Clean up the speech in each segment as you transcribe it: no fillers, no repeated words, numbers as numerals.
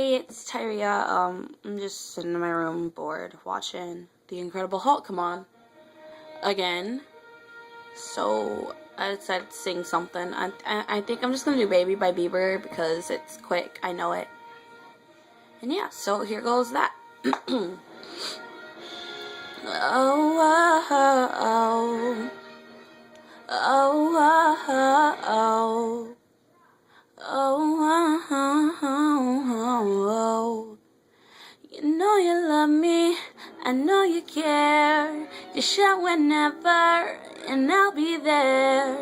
Hey, it's Tyria. I'm just sitting in my room bored watching The Incredible Hulk come on again. So I decided to sing something. I think I'm just gonna do Baby by Bieber because it's quick. I know it. And yeah, so here goes that. Oh, oh, oh, oh, oh, oh, oh, oh, oh, oh. You know you love me, I know you care. Just shout whenever, and I'll be there.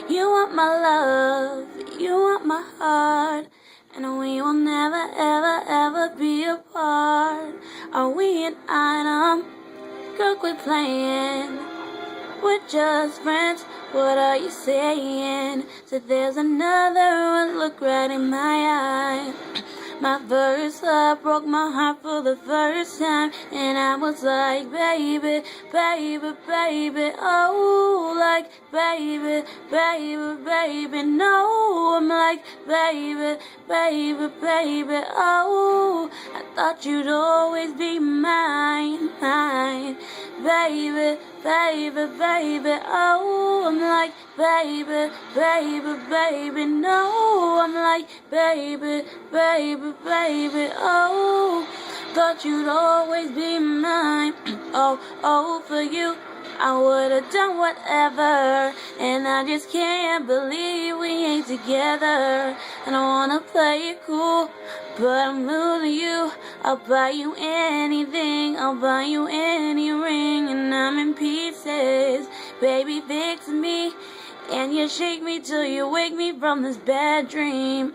You want my love, you want my heart, and we will never, ever, ever be apart. Are we an item? Girl, quit playing. We're just friends, what are you saying? So there's another one, look right in my eye. My first love broke my heart for the first time, and I was like, baby, baby, baby, oh, like, baby, baby, baby, no, I'm like, baby, baby, baby, oh, I thought you'd always be mine, mine, baby, baby, baby, oh, I'm like, baby, baby, baby, no, I'm like, baby, baby, baby, oh, thought you'd always be mine, oh, oh, for you, I would've done whatever, and I just can't believe we ain't together, and I wanna play it cool, but I'm losing you. I'll buy you anything, I'll buy you any ring, and I'm in pieces, baby, fix me, and you shake me till you wake me from this bad dream.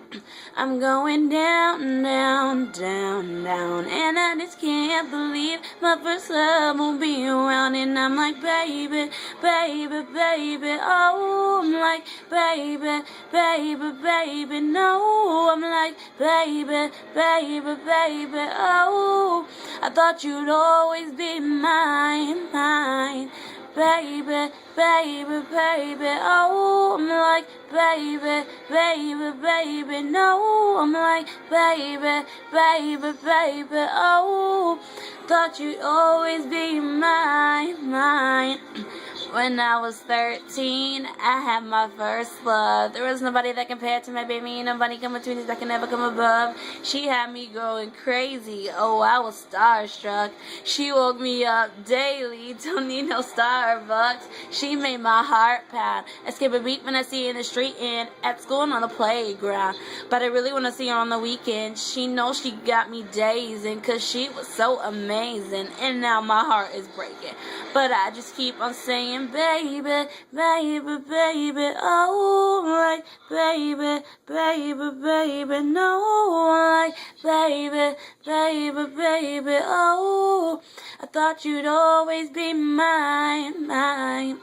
I'm going down, down, down, down, and I just can't believe my first love won't be around, and I'm like, baby, baby, baby, oh, I'm like, baby, baby, baby, no, I'm like, baby, baby, baby, oh, I thought you'd always be mine, mine, baby, baby, baby, oh, I'm like, baby, baby, baby, no, I'm like, baby, baby, baby, oh, thought you'd always be mine, mine. When I was 13, I had my first love. There was nobody that compared to my baby, nobody come between us that can never come above. She had me going crazy, oh, I was starstruck. She woke me up daily, don't need no Starbucks. She made my heart pound. Escape a beat when I see her in the street and at school and on the playground. But I really want to see her on the weekend. She knows she got me dazing, cause she was so amazing. And now my heart is breaking. But I just keep on saying, baby, baby, baby, oh, like, baby, baby, baby, no, like, baby, baby, baby, oh, I thought you'd always be mine, mine,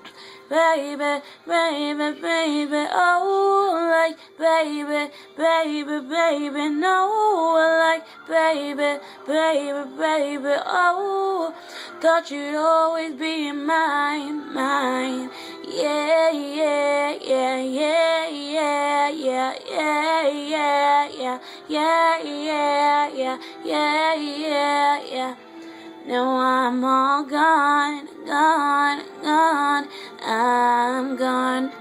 baby, baby, baby, oh, like, baby, baby, baby, no, like, baby, baby, baby, oh, thought you'd always be mine, mine, yeah, yeah, yeah, yeah, yeah, yeah, yeah, yeah, yeah, yeah, yeah, yeah, yeah, yeah, yeah. Now I'm all gone, gone, gone, I'm gone.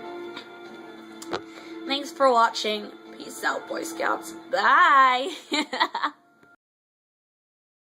Thanks for watching. Peace out, Boy Scouts. Bye.